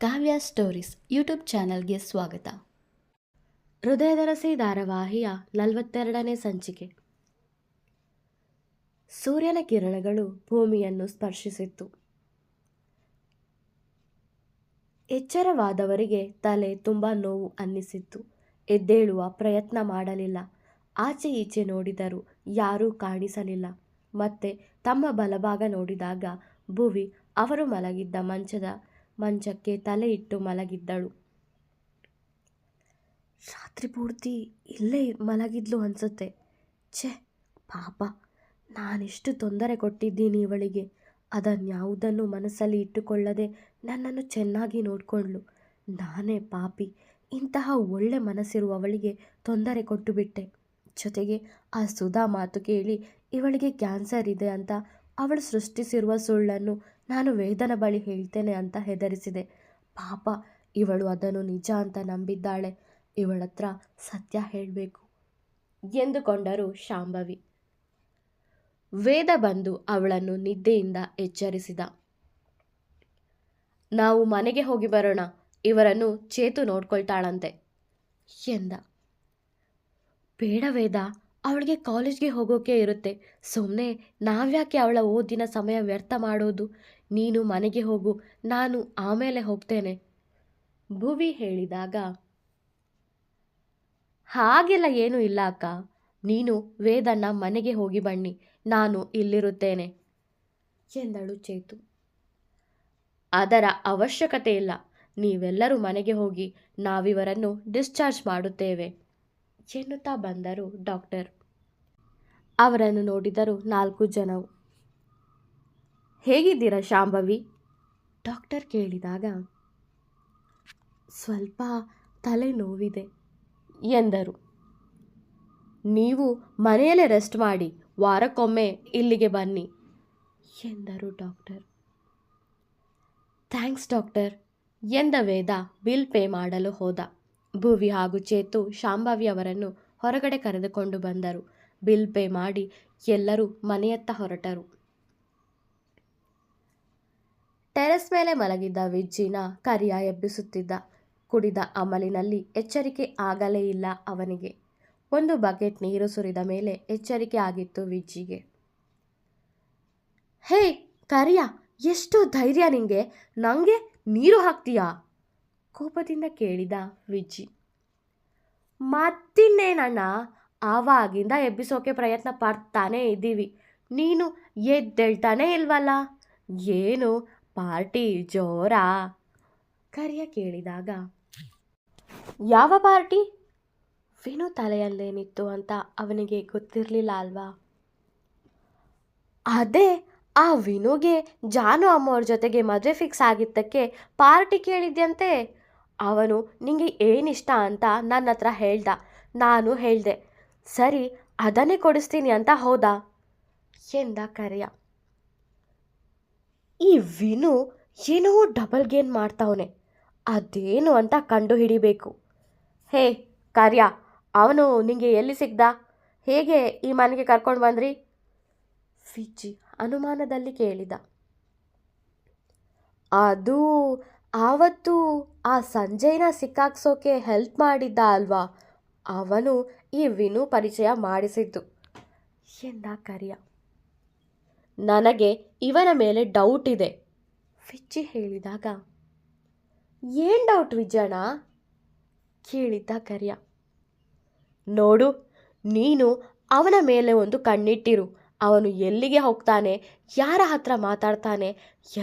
ಕಾವ್ಯ stories YouTube ಚಾನೆಲ್ಗೆ ಸ್ವಾಗತ. ಹೃದಯದರಸಿ ಧಾರಾವಾಹಿಯ 42ನೇ ಸಂಚಿಕೆ. ಸೂರ್ಯನ ಕಿರಣಗಳು ಭೂಮಿಯನ್ನು ಸ್ಪರ್ಶಿಸಿತ್ತು. ಎಚ್ಚರವಾದವರಿಗೆ ತಲೆ ತುಂಬ ನೋವು ಅನ್ನಿಸಿತ್ತು. ಎದ್ದೇಳುವ ಪ್ರಯತ್ನ ಮಾಡಲಿಲ್ಲ. ಆಚೆ ಈಚೆ ನೋಡಿದರೂ ಯಾರೂ ಕಾಣಿಸಲಿಲ್ಲ. ಮತ್ತೆ ತಮ್ಮ ಬಲಭಾಗ ನೋಡಿದಾಗ ಭುವಿ ಅವರು ಮಲಗಿದ್ದ ಮಂಚಕ್ಕೆ ತಲೆ ಇಟ್ಟು ಮಲಗಿದ್ದಳು. ರಾತ್ರಿ ಪೂರ್ತಿ ಇಲ್ಲೇ ಮಲಗಿದ್ಲು ಅನ್ಸುತ್ತೆ. ಛೆ, ಪಾಪ, ನಾನೆಷ್ಟು ತೊಂದರೆ ಕೊಟ್ಟಿದ್ದೀನಿ ಇವಳಿಗೆ. ಅದನ್ಯಾವುದನ್ನು ಮನಸ್ಸಲ್ಲಿ ಇಟ್ಟುಕೊಳ್ಳದೆ ನನ್ನನ್ನು ಚೆನ್ನಾಗಿ ನೋಡಿಕೊಂಡ್ಳು. ನಾನೇ ಪಾಪಿ. ಇಂತಹ ಒಳ್ಳೆ ಮನಸ್ಸಿರುವವಳಿಗೆ ತೊಂದರೆ ಕೊಟ್ಟು ಬಿಟ್ಟೆ. ಜೊತೆಗೆ ಆ ಸುಧಾ ಮಾತು ಕೇಳಿ ಇವಳಿಗೆ ಕ್ಯಾನ್ಸರ್ ಇದೆ ಅಂತ ಅವಳು ಸೃಷ್ಟಿಸಿರುವ ಸುಳ್ಳನ್ನು ನಾನು ವೇದನ ಬಳಿ ಹೇಳ್ತೇನೆ ಅಂತ ಹೆದರಿಸಿದೆ. ಪಾಪ, ಇವಳು ಅದನ್ನು ನಿಜ ಅಂತ ನಂಬಿದ್ದಾಳೆ. ಇವಳತ್ರ ಸತ್ಯ ಹೇಳಬೇಕು ಎಂದುಕೊಂಡರು ಶಾಂಭವಿ. ವೇದ ಬಂದು ಅವಳನ್ನು ನಿದ್ದೆಯಿಂದ ಎಚ್ಚರಿಸಿದ. ನಾವು ಮನೆಗೆ ಹೋಗಿ ಬರೋಣ, ಇವರನ್ನು ಚೇತು ನೋಡ್ಕೊಳ್ತಾಳಂತೆ ಎಂದ. ಬೇಡ ವೇದ, ಅವಳಿಗೆ ಕಾಲೇಜ್ಗೆ ಹೋಗೋಕೆ ಇರುತ್ತೆ. ಸುಮ್ಮನೆ ನಾವ್ಯಾಕೆ ಅವಳ ಓದಿನ ಸಮಯ ವ್ಯರ್ಥ ಮಾಡೋದು? ನೀನು ಮನೆಗೆ ಹೋಗು, ನಾನು ಆಮೇಲೆ ಹೋಗ್ತೇನೆ ಭುವಿ ಹೇಳಿದಾಗ, ಹಾಗೆಲ್ಲ ಏನೂ ಇಲ್ಲ ಅಕ್ಕ. ನೀನು ವೇದನ್ನ ಮನೆಗೆ ಹೋಗಿ ಬನ್ನಿ, ನಾನು ಇಲ್ಲಿರುತ್ತೇನೆ ಎಂದಳು ಚೇತು. ಅದರ ಅವಶ್ಯಕತೆ ಇಲ್ಲ. ನೀವೆಲ್ಲರೂ ಮನೆಗೆ ಹೋಗಿ, ನಾವಿವರನ್ನು ಡಿಸ್ಚಾರ್ಜ್ ಮಾಡುತ್ತೇವೆ ಎನ್ನುತ್ತಾ ಬಂದರು ಡಾಕ್ಟರ್. ಅವರನ್ನು ನೋಡಿದರು 4 ಜನವು. ಹೇಗಿದ್ದೀರಾ ಶಾಂಭವಿ? ಡಾಕ್ಟರ್ ಕೇಳಿದಾಗ, ಸ್ವಲ್ಪ ತಲೆನೋವಿದೆ ಎಂದರು. ನೀವು ಮನೆಯಲ್ಲೇ ರೆಸ್ಟ್ ಮಾಡಿ, ವಾರಕ್ಕೊಮ್ಮೆ ಇಲ್ಲಿಗೆ ಬನ್ನಿ ಎಂದರು ಡಾಕ್ಟರ್. ಥ್ಯಾಂಕ್ಸ್ ಡಾಕ್ಟರ್ ಎಂದ ವೇದ ಬಿಲ್ ಪೇ ಮಾಡಲು ಹೋದ. ಭುವಿ ಹಾಗೂ ಚೇತು ಶಾಂಭವಿ ಅವರನ್ನು ಹೊರಗಡೆ ಕರೆದುಕೊಂಡು ಬಂದರು. ಬಿಲ್ ಪೇ ಮಾಡಿ ಎಲ್ಲರೂ ಮನೆಯತ್ತ ಹೊರಟರು. ಟೆರೆಸ್ ಮೇಲೆ ಮಲಗಿದ್ದ ವಿಜ್ಜಿನ ಕರಿಯ ಎಬ್ಬಿಸುತ್ತಿದ್ದ. ಕುಡಿದ ಅಮಲಿನಲ್ಲಿ ಎಚ್ಚರಿಕೆ ಆಗಲೇ ಇಲ್ಲ ಅವನಿಗೆ. 1 ಬಕೆಟ್ ನೀರು ಸುರಿದ ಮೇಲೆ ಎಚ್ಚರಿಕೆ ಆಗಿತ್ತು ವಿಜ್ಜಿಗೆ. ಹೇ ಕರಿಯ, ಎಷ್ಟು ಧೈರ್ಯ ನಿಂಗೆ? ನನಗೆ ನೀರು ಹಾಕ್ತೀಯಾ? ಕೋಪದಿಂದ ಕೇಳಿದ ವಿಜ್ಜಿ. ಮತ್ತಿನ್ನೇನಣ್ಣ, ಆವಾಗಿಂದ ಎಬ್ಬಿಸೋಕೆ ಪ್ರಯತ್ನ ಪಡ್ತಾನೇ ಇದ್ದೀವಿ, ನೀನು ಎದ್ದೇಳ್ತಾನೇ ಇಲ್ವಲ್ಲ. ಏನು ಪಾರ್ಟಿ ಜೋರಾ? ಕರಿಯ ಕೇಳಿದಾಗ, ಯಾವ ಪಾರ್ಟಿ? ವಿನು ತಲೆಯಲ್ಲೇನಿತ್ತು ಅಂತ ಅವನಿಗೆ ಗೊತ್ತಿರಲಿಲ್ಲ ಅಲ್ವಾ. ಅದೇ, ಆ ವಿನುಗೆ ಜಾನು ಅಮ್ಮವ್ರ ಜೊತೆಗೆ ಮದುವೆ ಫಿಕ್ಸ್ ಆಗಿದ್ದಕ್ಕೆ ಪಾರ್ಟಿ ಕೇಳಿದ್ಯಂತೆ. ಅವನು ನಿಂಗೆ ಏನಿಷ್ಟ ಅಂತ ನನ್ನ ಹತ್ರ ಹೇಳ್ದ. ನಾನು ಹೇಳ್ದೆ, ಸರಿ ಅದನ್ನೇ ಕೊಡಿಸ್ತೀನಿ ಅಂತ ಹೋದ ಎಂದ ಕರೆಯ. ಈ ವಿನು ಏನೋ ಡಬಲ್ ಗೇನ್ ಮಾಡ್ತಾವನೆ, ಅದೇನು ಅಂತ ಕಂಡು ಹಿಡಿಬೇಕು. ಹೇ ಕಾರ್ಯ, ಅವನು ನಿಂಗೆ ಎಲ್ಲಿ ಸಿಗ್ದ? ಹೇಗೆ ಈ ಮನೆಗೆ ಕರ್ಕೊಂಡು ಬಂದ್ರಿ? ವಿಜ್ಜಿ ಅನುಮಾನದಲ್ಲಿ ಕೇಳಿದ. ಅದು ಆವತ್ತು ಆ ಸಂಜಯ್ನ ಸಿಕ್ಕಾಕ್ಸೋಕೆ ಹೆಲ್ಪ್ ಮಾಡಿದ್ದ ಅಲ್ವಾ, ಅವನು ಈ ವಿನು ಪರಿಚಯ ಮಾಡಿಸಿದ್ದು ಎಂದ ಕರಿಯ. ನನಗೆ ಇವನ ಮೇಲೆ ಡೌಟ್ ಇದೆ ವಿಜ್ಜಿ ಹೇಳಿದಾಗ, ಏನು ಡೌಟ್ ವಿಜ್ಜಣ್ಣ ಕೇಳಿದ್ದ ಕರಿಯ. ನೋಡು, ನೀನು ಅವನ ಮೇಲೆ ಒಂದು ಕಣ್ಣಿಟ್ಟಿರು. ಅವನು ಎಲ್ಲಿಗೆ ಹೋಗ್ತಾನೆ, ಯಾರ ಹತ್ರ ಮಾತಾಡ್ತಾನೆ,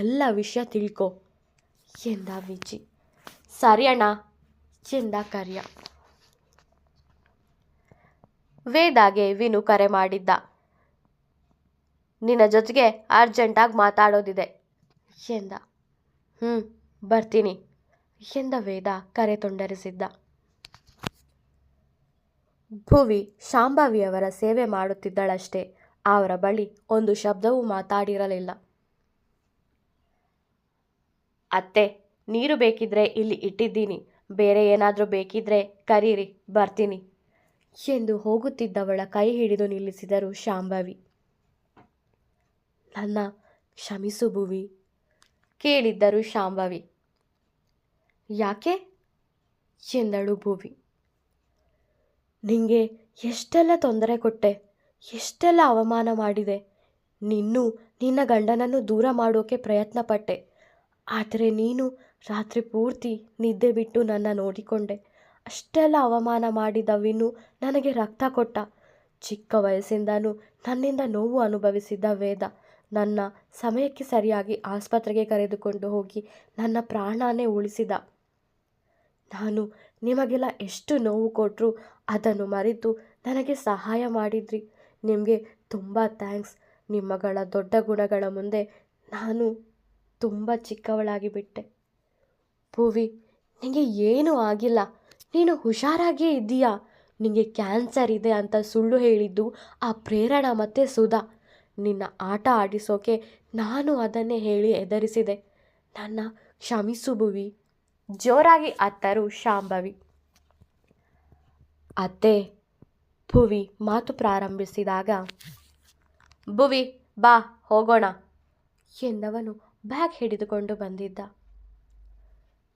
ಎಲ್ಲ ವಿಷಯ ತಿಳ್ಕೊ ಎಂದ ವಿಜ್ಜಿ. ಸರಿ ಅಣ್ಣ ಎಂದ ಕರಿಯ. ವೇದಾಗೆ ವಿನು ಕರೆ ಮಾಡಿದ್ದ. ನಿನ್ನ ಜೊತೆಗೆ ಅರ್ಜೆಂಟಾಗಿ ಮಾತಾಡೋದಿದೆ ಎಂದ. ಬರ್ತೀನಿ ಎಂದ ವೇದ ಕರೆ ತುಂಡರಿಸಿದ್ದ. ಭುವಿ ಶಾಂಭವಿಯವರ ಸೇವೆ ಮಾಡುತ್ತಿದ್ದಳಷ್ಟೇ. ಅವರ ಬಳಿ ಒಂದು ಶಬ್ದವೂ ಮಾತಾಡಿರಲಿಲ್ಲ. ಅತ್ತೆ, ನೀರು ಬೇಕಿದ್ರೆ ಇಲ್ಲಿ ಇಟ್ಟಿದ್ದೀನಿ, ಬೇರೆ ಏನಾದರೂ ಬೇಕಿದ್ರೆ ಕರೀರಿ, ಬರ್ತೀನಿ ಎಂದು ಹೋಗುತ್ತಿದ್ದವಳ ಕೈ ಹಿಡಿದು ನಿಲ್ಲಿಸಿದರು ಶಾಂಭವಿ. ನನ್ನ ಕ್ಷಮಿಸು ಭುವಿ ಕೇಳಿದ್ದರು ಶಾಂಭವಿ. ಯಾಕೆ ಎಂದಳು ಭುವಿ. ನಿಂಗೆ ಎಷ್ಟೆಲ್ಲ ತೊಂದರೆ ಕೊಟ್ಟೆ, ಎಷ್ಟೆಲ್ಲ ಅವಮಾನ ಮಾಡಿದೆ. ನಿನ್ನ ಗಂಡನನ್ನು ದೂರ ಮಾಡೋಕೆ ಪ್ರಯತ್ನ ಪಟ್ಟೆ. ಆದರೆ ನೀನು ರಾತ್ರಿ ಪೂರ್ತಿ ನಿದ್ದೆ ಬಿಟ್ಟು ನನ್ನ ನೋಡಿಕೊಂಡೆ. ಅಷ್ಟೆಲ್ಲ ಅವಮಾನ ಮಾಡಿದ ವಿನು ನನಗೆ ರಕ್ತ ಕೊಟ್ಟ. ಚಿಕ್ಕ ವಯಸ್ಸಿಂದನೂ ನನ್ನಿಂದ ನೋವು ಅನುಭವಿಸಿದ್ದ ವೇದ ನನ್ನ ಸಮಯಕ್ಕೆ ಸರಿಯಾಗಿ ಆಸ್ಪತ್ರೆಗೆ ಕರೆದುಕೊಂಡು ಹೋಗಿ ನನ್ನ ಪ್ರಾಣನೇ ಉಳಿಸಿದ. ನಾನು ನಿಮಗೆಲ್ಲ ಎಷ್ಟು ನೋವು ಕೊಟ್ಟರೂ ಅದನ್ನು ಮರೆತು ನನಗೆ ಸಹಾಯ ಮಾಡಿದ್ರಿ. ನಿಮಗೆ ತುಂಬ ಥ್ಯಾಂಕ್ಸ್. ನಿಮ್ಮಗಳ ದೊಡ್ಡ ಗುಣಗಳ ಮುಂದೆ ನಾನು ತುಂಬ ಚಿಕ್ಕವಳಾಗಿ ಬಿಟ್ಟೆ. ಭುವಿ, ನಿನಗೆ ಏನೂ ಆಗಿಲ್ಲ, ನೀನು ಹುಷಾರಾಗಿಯೇ ಇದ್ದೀಯಾ. ನಿನಗೆ ಕ್ಯಾನ್ಸರ್ ಇದೆ ಅಂತ ಸುಳ್ಳು ಹೇಳಿದ್ದು ಆ ಪ್ರೇರಣಾ ಮತ್ತು ಸುಧಾ. ನಿನ್ನ ಆಟ ಆಡಿಸೋಕೆ ನಾನು ಅದನ್ನೇ ಹೇಳಿ ಹೆದರಿಸಿದೆ. ನನ್ನ ಕ್ಷಮಿಸು ಭುವಿ. ಜೋರಾಗಿ ಅತ್ತರು ಶಾಂಭವಿ. ಅತ್ತೆ, ಭುವಿ ಮಾತು ಪ್ರಾರಂಭಿಸಿದಾಗ, ಭುವಿ ಬಾ ಹೋಗೋಣ ಎಂದವನು ಬ್ಯಾಗ್ ಹಿಡಿದುಕೊಂಡು ಬಂದಿದ್ದ.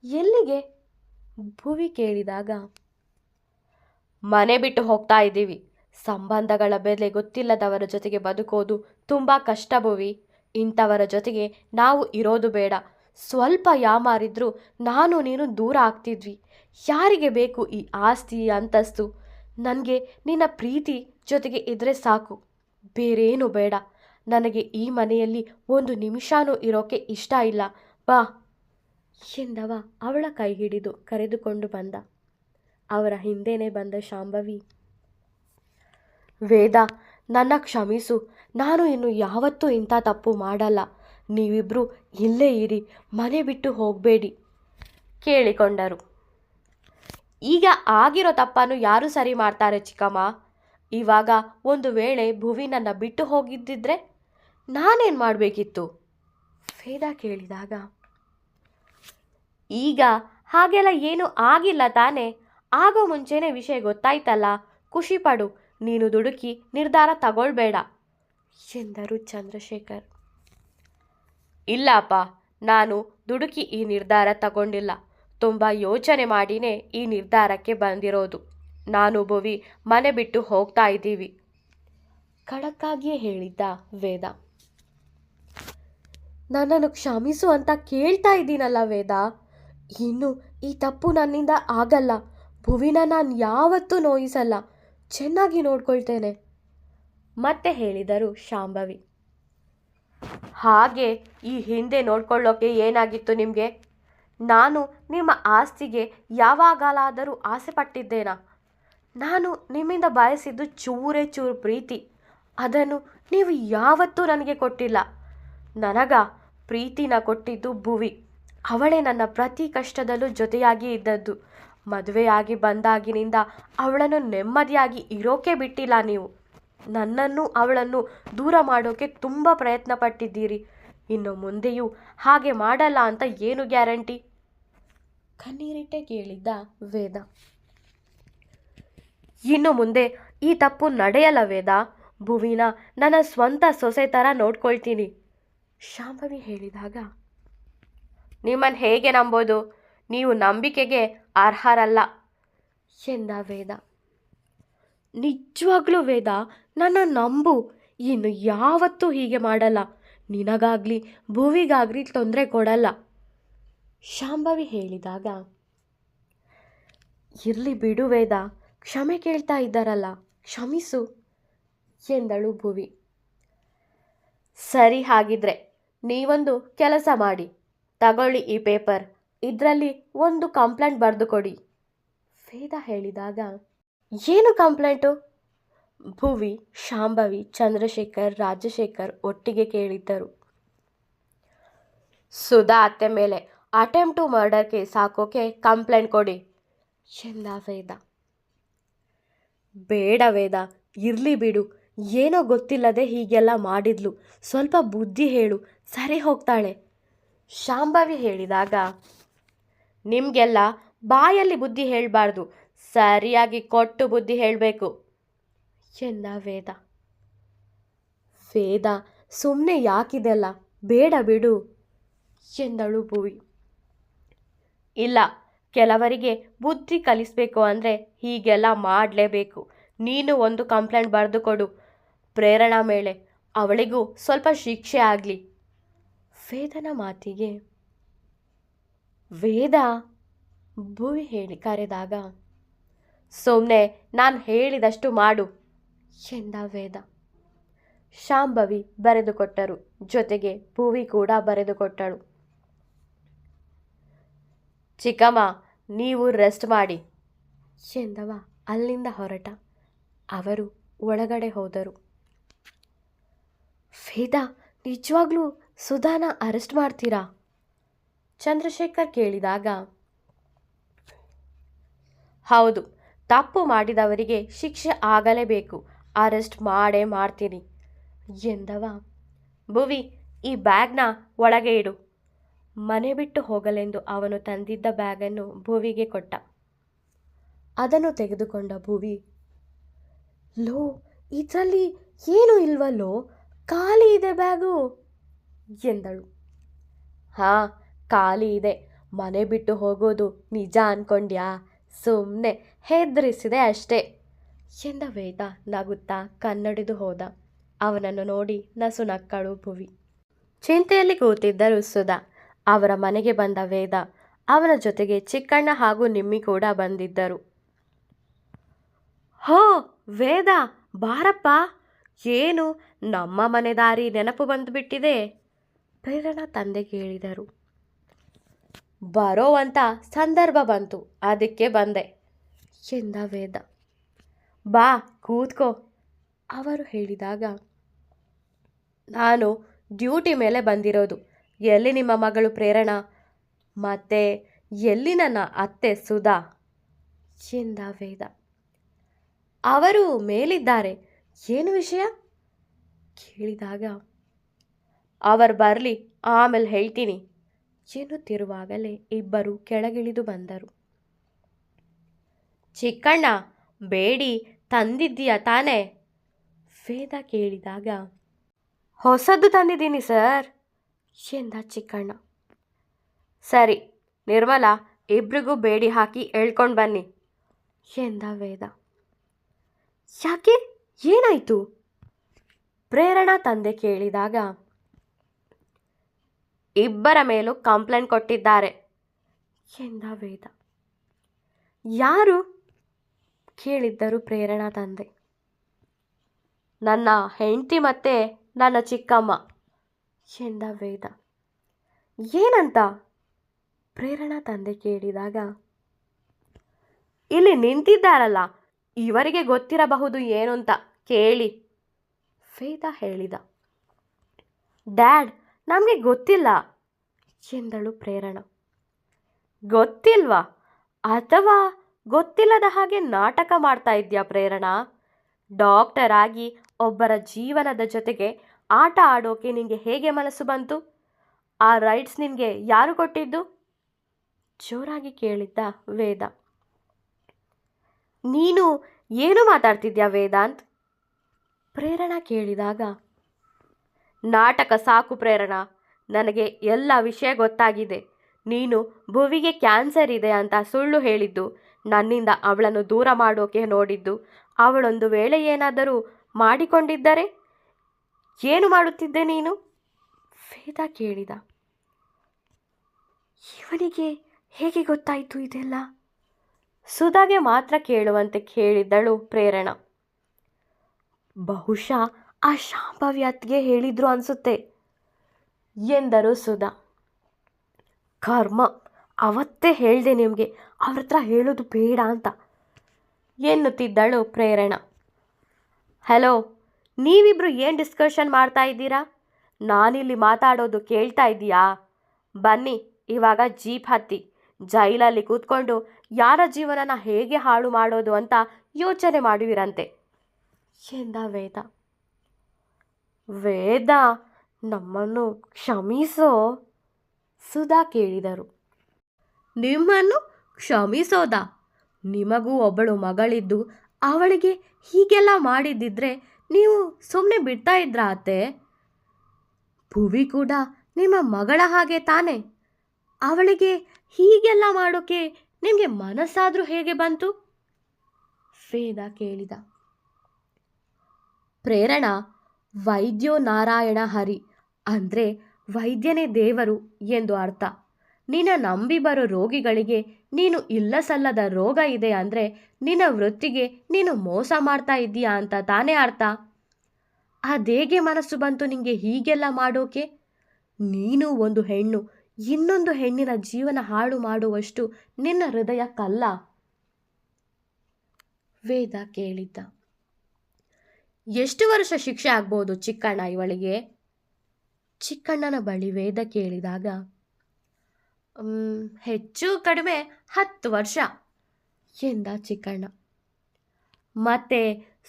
ಎಲ್ಲಿಗೆ ಭುವಿ ಕೇಳಿದಾಗ, ಮನೆ ಬಿಟ್ಟು ಹೋಗ್ತಾ ಇದ್ದೀವಿ. ಸಂಬಂಧಗಳ ಬೆಲೆ ಗೊತ್ತಿಲ್ಲದವರ ಜೊತೆಗೆ ಬದುಕೋದು ತುಂಬ ಕಷ್ಟ ಭುವಿ. ಇಂಥವರ ಜೊತೆಗೆ ನಾವು ಇರೋದು ಬೇಡ. ಸ್ವಲ್ಪ ಯಾಮಾರಿದ್ರೂ ನಾನು ನೀನು ದೂರ ಆಗ್ತಿದ್ವಿ. ಯಾರಿಗೆ ಬೇಕು ಈ ಆಸ್ತಿ ಅಂತಸ್ತು? ನನಗೆ ನಿನ್ನ ಪ್ರೀತಿ ಜೊತೆಗೆ ಇದ್ರೆ ಸಾಕು, ಬೇರೇನು ಬೇಡ. ನನಗೆ ಈ ಮನೆಯಲ್ಲಿ ಒಂದು ನಿಮಿಷನೂ ಇರೋಕೆ ಇಷ್ಟ ಇಲ್ಲ. ಬಾ ಎಂದವ ಅವಳ ಕೈ ಹಿಡಿದು ಕರೆದುಕೊಂಡು ಬಂದ. ಅವರ ಹಿಂದೆನೇ ಬಂದ ಶಾಂಭವಿ, ವೇದ, ನನ್ನ ಕ್ಷಮಿಸು. ನಾನು ಇನ್ನು ಯಾವತ್ತೂ ಇಂಥ ತಪ್ಪು ಮಾಡಲ್ಲ. ನೀವಿಬ್ಬರು ಇಲ್ಲೇ ಇರಿ, ಮನೆ ಬಿಟ್ಟು ಹೋಗಬೇಡಿ ಕೇಳಿಕೊಂಡರು. ಈಗ ಆಗಿರೋ ತಪ್ಪನ್ನು ಯಾರು ಸರಿ ಮಾಡ್ತಾರೆ ಚಿಕ್ಕಮ್ಮ? ಇವಾಗ ಒಂದು ವೇಳೆ ಭುವಿ ನನ್ನ ಬಿಟ್ಟು ಹೋಗಿದ್ದಿದ್ರೆ ನಾನೇನು ಮಾಡಬೇಕಿತ್ತು? ವೇದ ಕೇಳಿದಾಗ, ಈಗ ಹಾಗೆಲ್ಲ ಏನೂ ಆಗಿಲ್ಲ ತಾನೇ? ಆಗೋ ಮುಂಚೆನೇ ವಿಷಯ ಗೊತ್ತಾಯ್ತಲ್ಲ, ಖುಷಿ ಪಡು. ನೀನು ದುಡುಕಿ ನಿರ್ಧಾರ ತಗೊಳ್ಬೇಡ ಎಂದರು ಚಂದ್ರಶೇಖರ್. ಇಲ್ಲ ಅಪ್ಪ, ನಾನು ದುಡುಕಿ ಈ ನಿರ್ಧಾರ ತಗೊಂಡಿಲ್ಲ. ತುಂಬ ಯೋಚನೆ ಮಾಡಿನೇ ಈ ನಿರ್ಧಾರಕ್ಕೆ ಬಂದಿರೋದು. ನಾನು ಭುವಿ ಮನೆ ಬಿಟ್ಟು ಹೋಗ್ತಾ ಇದ್ದೀವಿ ಖಡಕ್ಕಾಗಿಯೇ ಹೇಳಿದ್ದ ವೇದ. ನನ್ನನ್ನು ಕ್ಷಮಿಸು ಅಂತ ಕೇಳ್ತಾ ಇದ್ದೀನಲ್ಲ ವೇದ. ಇನ್ನು ಈ ತಪ್ಪು ನನ್ನಿಂದ ಆಗಲ್ಲ. ಭುವಿನ ನಾನು ಯಾವತ್ತೂ ನೋಯಿಸಲ್ಲ, ಚೆನ್ನಾಗಿ ನೋಡ್ಕೊಳ್ತೇನೆ ಮತ್ತೆ ಹೇಳಿದರು ಶಾಂಭವಿ. ಹಾಗೆ ಈ ಹಿಂದೆ ನೋಡ್ಕೊಳ್ಳೋಕೆ ಏನಾಗಿತ್ತು ನಿಮಗೆ? ನಾನು ನಿಮ್ಮ ಆಸ್ತಿಗೆ ಯಾವಾಗಲಾದರೂ ಆಸೆ ಪಟ್ಟಿದ್ದೇನಾ? ನಾನು ನಿಮ್ಮಿಂದ ಬಯಸಿದ್ದು ಚೂರೇ ಚೂರು ಪ್ರೀತಿ. ಅದನ್ನು ನೀವು ಯಾವತ್ತೂ ನನಗೆ ಕೊಟ್ಟಿಲ್ಲ. ನನಗ ಪ್ರೀತಿನ ಕೊಟ್ಟಿದ್ದು ಭುವಿ. ಅವಳೇ ನನ್ನ ಪ್ರತಿ ಕಷ್ಟದಲ್ಲೂ ಜೊತೆಯಾಗಿ ಇದ್ದದ್ದು. ಮದುವೆಯಾಗಿ ಬಂದಾಗಿನಿಂದ ಅವಳನ್ನು ನೆಮ್ಮದಿಯಾಗಿ ಇರೋಕೆ ಬಿಟ್ಟಿಲ್ಲ ನೀವು. ನನ್ನನ್ನು ಅವಳನ್ನು ದೂರ ಮಾಡೋಕೆ ತುಂಬ ಪ್ರಯತ್ನ ಪಟ್ಟಿದ್ದೀರಿ. ಇನ್ನು ಮುಂದೆಯೂ ಹಾಗೆ ಮಾಡಲ್ಲ ಅಂತ ಏನು ಗ್ಯಾರಂಟಿ? ಕಣ್ಣೀರಿಟ್ಟೆ ಕೇಳಿದ್ದ ವೇದ. ಇನ್ನು ಮುಂದೆ ಈ ತಪ್ಪು ನಡೆಯಲ್ಲ ವೇದ. ಭುವಿನ ನನ್ನ ಸ್ವಂತ ಸೊಸೆ ಥರ ನೋಡ್ಕೊಳ್ತೀನಿ ಶಾಂಭವಿ ಹೇಳಿದಾಗ, ನಿಮ್ಮನ್ನು ಹೇಗೆ ನಂಬೋದು? ನೀವು ನಂಬಿಕೆಗೆ ಅರ್ಹರಲ್ಲ ಎಂದ ವೇದ. ನಿಜವಾಗ್ಲೂ ವೇದ, ನನ್ನ ನಂಬು. ಇನ್ನು ಯಾವತ್ತೂ ಹೀಗೆ ಮಾಡಲ್ಲ. ನಿನಗಾಗ್ಲಿ ಭುವಿಗಾಗ್ಲಿ ತೊಂದರೆ ಕೊಡಲ್ಲ ಶಾಂಭವಿ ಹೇಳಿದಾಗ, ಇರಲಿ ಬಿಡು ವೇದ, ಕ್ಷಮೆ ಕೇಳ್ತಾ ಇದ್ದಾರಲ್ಲ, ಕ್ಷಮಿಸು ಎಂದಳು ಭುವಿ. ಸರಿ, ಹಾಗಿದ್ರೆ ನೀವೊಂದು ಕೆಲಸ ಮಾಡಿ. ತಗೊಳ್ಳಿ ಈ ಪೇಪರ್, ಇದರಲ್ಲಿ ಒಂದು ಕಂಪ್ಲೇಂಟ್ ಬರೆದು ಕೊಡಿ ವೇದ ಹೇಳಿದಾಗ, ಏನು ಕಂಪ್ಲೇಂಟು? ಭುವಿ, ಶಾಂಭವಿ, ಚಂದ್ರಶೇಖರ್, ರಾಜಶೇಖರ್ ಒಟ್ಟಿಗೆ ಕೇಳಿದ್ದರು. ಸುಧಾ ಅತ್ತೆ ಮೇಲೆ ಅಟೆಂಪ್ಟ್ ಟು ಮರ್ಡರ್ ಕೇಸ್ ಹಾಕೋಕೆ ಕಂಪ್ಲೇಂಟ್ ಕೊಡಿ ಎಂದ ವೇದ. ಬೇಡ ವೇದ, ಇರಲಿ ಬಿಡು. ಏನೋ ಗೊತ್ತಿಲ್ಲದೆ ಹೀಗೆಲ್ಲ ಮಾಡಿದ್ಲು. ಸ್ವಲ್ಪ ಬುದ್ಧಿ ಹೇಳು, ಸರಿ ಹೋಗ್ತಾಳೆ ಶಾಂಭವಿ ಹೇಳಿದಾಗ, ನಿಮಗೆಲ್ಲ ಬಾಯಲ್ಲಿ ಬುದ್ಧಿ ಹೇಳಬಾರ್ದು, ಸರಿಯಾಗಿ ಕೊಟ್ಟು ಬುದ್ಧಿ ಹೇಳಬೇಕು ಎಂದ ವೇದ. ವೇದ, ಸುಮ್ಮನೆ ಯಾಕಿದೆಲ್ಲ, ಬೇಡ ಬಿಡು ಎಂದಳು ಭುವಿ. ಇಲ್ಲ, ಕೆಲವರಿಗೆ ಬುದ್ಧಿ ಕಲಿಸ್ಬೇಕು ಅಂದರೆ ಹೀಗೆಲ್ಲ ಮಾಡಲೇಬೇಕು. ನೀನು ಒಂದು ಕಂಪ್ಲೇಂಟ್ ಬರೆದು ಕೊಡು ಪ್ರೇರಣಾ ಮೇಲೆ, ಅವಳಿಗೂ ಸ್ವಲ್ಪ ಶಿಕ್ಷೆ ಆಗಲಿ. ವೇದನ ಮಾತಿಗೆ ವೇದ ಭುವಿ ಕರೆದಾಗ ಸುಮ್ಮನೆ ನಾನು ಹೇಳಿದಷ್ಟು ಮಾಡು ಎಂದ ವೇದ. ಶಾಂಭವಿ ಬರೆದುಕೊಟ್ಟರು, ಜೊತೆಗೆ ಭುವಿ ಕೂಡ ಬರೆದುಕೊಟ್ಟಳು. ಚಿಕ್ಕಮ್ಮ ನೀವು ರೆಸ್ಟ್ ಮಾಡಿ ಎಂದವ ಅಲ್ಲಿಂದ ಹೊರಟ. ಅವರು ಒಳಗಡೆ ಹೋದರು. ವೇದ, ನಿಜವಾಗ್ಲೂ ಸುಧಾನ ಅರೆಸ್ಟ್ ಮಾಡ್ತೀರಾ? ಚಂದ್ರಶೇಖರ್ ಕೇಳಿದಾಗ, ಹೌದು, ತಪ್ಪು ಮಾಡಿದವರಿಗೆ ಶಿಕ್ಷೆ ಆಗಲೇಬೇಕು, ಅರೆಸ್ಟ್ ಮಾಡೇ ಮಾಡ್ತೀನಿ ಎಂದವ. ಭುವಿ, ಈ ಬ್ಯಾಗ್ನ ಒಳಗೆ ಇಡು. ಮನೆ ಬಿಟ್ಟು ಹೋಗಲೆಂದು ಅವನು ತಂದಿದ್ದ ಬ್ಯಾಗನ್ನು ಭುವಿಗೆ ಕೊಟ್ಟ. ಅದನ್ನು ತೆಗೆದುಕೊಂಡ ಭುವಿ, ಲೋ, ಇದರಲ್ಲಿ ಏನೂ ಇಲ್ವಲ್ಲೋ, ಖಾಲಿ ಇದೆ ಬ್ಯಾಗು ಎಂದಳು. ಹಾಂ, ಖಾಲಿ ಇದೆ. ಮನೆ ಬಿಟ್ಟು ಹೋಗೋದು ನಿಜ ಅನ್ಕೊಂಡ್ಯಾ? ಸುಮ್ಮನೆ ಹೆದರಿಸಿದೆ ಅಷ್ಟೇ ಎಂದ ವೇದ ನಗುತ್ತಾ ಕನ್ನಡಿದು ಹೋದ. ಅವನನ್ನು ನೋಡಿ ನಸು ನಕ್ಕಳು ಭುವಿ. ಚಿಂತೆಯಲ್ಲಿ ಕೂತಿದ್ದರು ಸುಧಾ. ಅವರ ಮನೆಗೆ ಬಂದ ವೇದ, ಅವನ ಜೊತೆಗೆ ಚಿಕ್ಕಣ್ಣ ಹಾಗೂ ನಿಮ್ಮಿ ಕೂಡ ಬಂದಿದ್ದರು. ಹೋ ವೇದ, ಬಾರಪ್ಪ. ಏನು ನಮ್ಮ ಮನೆ ದಾರಿ ನೆನಪು ಬಂದುಬಿಟ್ಟಿದೆ? ಪ್ರೇರಣಾ ತಂದೆ ಕೇಳಿದರು. ಬರೋವಂಥ ಸಂದರ್ಭ ಬಂತು, ಅದಕ್ಕೆ ಬಂದೆ ಎಂದ ವೇದ. ಬಾ ಕೂತ್ಕೋ ಅವರು ಹೇಳಿದಾಗ, ನಾನು ಡ್ಯೂಟಿ ಮೇಲೆ ಬಂದಿರೋದು. ಎಲ್ಲಿ ನಿಮ್ಮ ಮಗಳು ಪ್ರೇರಣಾ? ಮತ್ತೆ ಎಲ್ಲಿ ನನ್ನ ಅತ್ತೆ ಸುಧಾ ಎಂದ ವೇದ. ಅವರು ಮೇಲಿದ್ದಾರೆ. ಏನು ವಿಷಯ ಕೇಳಿದಾಗ, ಅವರು ಬರಲಿ, ಆಮೇಲೆ ಹೇಳ್ತೀನಿ ಎನ್ನುತ್ತಿರುವಾಗಲೇ ಇಬ್ಬರು ಕೆಳಗಿಳಿದು ಬಂದರು. ಚಿಕ್ಕಣ್ಣ, ಬೇಡಿ ತಂದಿದ್ದೀಯ ತಾನೇ ವೇದ ಕೇಳಿದಾಗ, ಹೊಸದು ತಂದಿದ್ದೀನಿ ಸರ್ ಎಂದ ಚಿಕ್ಕಣ್ಣ. ಸರಿ ನಿರ್ಮಲಾ, ಇಬ್ರಿಗೂ ಬೇಡಿ ಹಾಕಿ ಎಳ್ಕೊಂಡು ಬನ್ನಿ ಎಂದ ವೇದ. ಯಾಕೆ, ಏನಾಯಿತು ಪ್ರೇರಣಾ ತಂದೆ ಕೇಳಿದಾಗ, ಇಬ್ಬರ ಮೇಲೂ ಕಂಪ್ಲೇಂಟ್ ಕೊಟ್ಟಿದ್ದಾರೆ ಎಂದ ವೇದ. ಯಾರು ಕೇಳಿದ್ದರು ಪ್ರೇರಣಾ ತಂದೆ. ನನ್ನ ಹೆಂಡತಿ ಮತ್ತೆ ನನ್ನ ಚಿಕ್ಕಮ್ಮ ಎಂದ ವೇದ. ಏನಂತ ಪ್ರೇರಣಾ ತಂದೆ ಕೇಳಿದಾಗ, ಇಲ್ಲಿ ನಿಂತಿದ್ದಾರಲ್ಲ, ಇವರಿಗೆ ಗೊತ್ತಿರಬಹುದು ಏನು ಅಂತ ಕೇಳಿ ವೇದ ಹೇಳಿದ. ಡ್ಯಾಡ್, ನಮಗೆ ಗೊತ್ತಿಲ್ಲ ಎಂದಳು ಪ್ರೇರಣಾ. ಗೊತ್ತಿಲ್ವಾ? ಅಥವಾ ಗೊತ್ತಿಲ್ಲದ ಹಾಗೆ ನಾಟಕ ಮಾಡ್ತಾ ಇದೆಯಾ ಪ್ರೇರಣಾ? ಡಾಕ್ಟರ್ ಆಗಿ ಒಬ್ಬರ ಜೀವನದ ಜೊತೆಗೆ ಆಟ ಆಡೋಕೆ ನಿನಗೆ ಹೇಗೆ ಮನಸ್ಸು ಬಂತು? ಆ ರೈಟ್ಸ್ ನಿನಗೆ ಯಾರು ಕೊಟ್ಟಿದ್ದು ಜೋರಾಗಿ ಕೇಳಿದ್ದ ವೇದ. ನೀನು ಏನು ಮಾತಾಡ್ತಿದ್ಯಾ ವೇದಾಂತ್ ಪ್ರೇರಣಾ ಕೇಳಿದಾಗ, ನಾಟಕ ಸಾಕು ಪ್ರೇರಣಾ, ನನಗೆ ಎಲ್ಲ ವಿಷಯ ಗೊತ್ತಾಗಿದೆ. ನೀನು ಭುವಿಗೆ ಕ್ಯಾನ್ಸರ್ ಇದೆ ಅಂತ ಸುಳ್ಳು ಹೇಳಿದ್ದು, ನನ್ನಿಂದ ಅವಳನ್ನು ದೂರ ಮಾಡೋಕೆ ನೋಡಿದ್ದು, ಅವಳೊಂದು ವೇಳೆ ಏನಾದರೂ ಮಾಡಿಕೊಂಡಿದ್ದರೆ ಏನು ಮಾಡುತ್ತಿದ್ದೆ ನೀನು ವೇದ ಕೇಳಿದ. ಇವನಿಗೆ ಹೇಗೆ ಗೊತ್ತಾಯಿತು ಇದೆಲ್ಲ? ಸುಧಾಗೆ ಮಾತ್ರ ಕೇಳುವಂತೆ ಕೇಳಿದ್ದಳು ಪ್ರೇರಣಾ. ಬಹುಶಃ ಆ ಶಾಂಭವಿ ಅತ್ತಿಗೆ ಹೇಳಿದ್ರು ಅನಿಸುತ್ತೆ ಎಂದರು ಸುಧಾ. ಕರ್ಮ, ಅವತ್ತೇ ಹೇಳಿದೆ ನಿಮಗೆ ಅವ್ರ ಹತ್ರ ಹೇಳೋದು ಬೇಡ ಅಂತ ಎನ್ನುತ್ತಿದ್ದಳು ಪ್ರೇರಣಾ. ಹಲೋ, ನೀವಿಬ್ರು ಏನು ಡಿಸ್ಕಷನ್ ಮಾಡ್ತಾ ಇದ್ದೀರಾ? ನಾನಿಲ್ಲಿ ಮಾತಾಡೋದು ಕೇಳ್ತಾ ಇದ್ದೀಯಾ? ಬನ್ನಿ, ಇವಾಗ ಜೀಪ್ ಹತ್ತಿ ಜೈಲಲ್ಲಿ ಕೂತ್ಕೊಂಡು ಯಾರ ಜೀವನನ ಹೇಗೆ ಹಾಳು ಮಾಡೋದು ಅಂತ ಯೋಚನೆ ಮಾಡುವಿರಂತೆ ಎಂದ ವೇದ. ವೇದ, ನಮ್ಮನ್ನು ಕ್ಷಮಿಸೋ ಸುಧಾ ಕೇಳಿದರು. ನಿಮ್ಮನ್ನು ಕ್ಷಮಿಸೋದಾ? ನಿಮಗೂ ಒಬ್ಬಳು ಮಗಳಿದ್ದು ಅವಳಿಗೆ ಹೀಗೆಲ್ಲ ಮಾಡಿದ್ದಿದ್ರೆ ನೀವು ಸುಮ್ಮನೆ ಬಿಡ್ತಾ ಇದ್ರಾ ಅತ್ತೆ? ಭುವಿ ಕೂಡ ನಿಮ್ಮ ಮಗಳ ಹಾಗೆ ತಾನೆ? ಅವಳಿಗೆ ಹೀಗೆಲ್ಲ ಮಾಡೋಕೆ ನಿಮಗೆ ಮನಸ್ಸಾದರೂ ಹೇಗೆ ಬಂತು? ವೇದ ಕೇಳಿದ. ಪ್ರೇರಣ, ವೈದ್ಯೋ ನಾರಾಯಣ ಹರಿ ಅಂದರೆ ವೈದ್ಯನೇ ದೇವರು ಎಂದು ಅರ್ಥ. ನಿನ್ನ ನಂಬಿ ಬರೋ ರೋಗಿಗಳಿಗೆ ನೀನು ಇಲ್ಲಸಲ್ಲದ ರೋಗ ಇದೆ ಅಂದರೆ ನಿನ್ನ ವೃತ್ತಿಗೆ ನೀನು ಮೋಸ ಮಾಡ್ತಾ ಇದ್ದೀಯಾ ಅಂತ ತಾನೇ ಅರ್ಥ. ಅದೇಗೆ ಮನಸ್ಸು ಬಂತು ನಿಂಗೆ ಹೀಗೆಲ್ಲ ಮಾಡೋಕೆ? ನೀನು ಒಂದು ಹೆಣ್ಣು, ಇನ್ನೊಂದು ಹೆಣ್ಣಿನ ಜೀವನ ಹಾಳು ಮಾಡುವಷ್ಟು ನಿನ್ನ ಹೃದಯ ಕಲ್ಲ. ವೇದ ಕೇಳಿದ್ದ. ಎಷ್ಟು ವರ್ಷ ಶಿಕ್ಷೆ ಆಗ್ಬೋದು ಚಿಕ್ಕಣ್ಣ ಇವಳಿಗೆ? ಚಿಕ್ಕಣ್ಣನ ಬಳಿ ವೇದ ಕೇಳಿದಾಗ, ಹೆಚ್ಚು ಕಡಿಮೆ 10 ವರ್ಷ ಎಂದ ಚಿಕ್ಕಣ್ಣ. ಮತ್ತೆ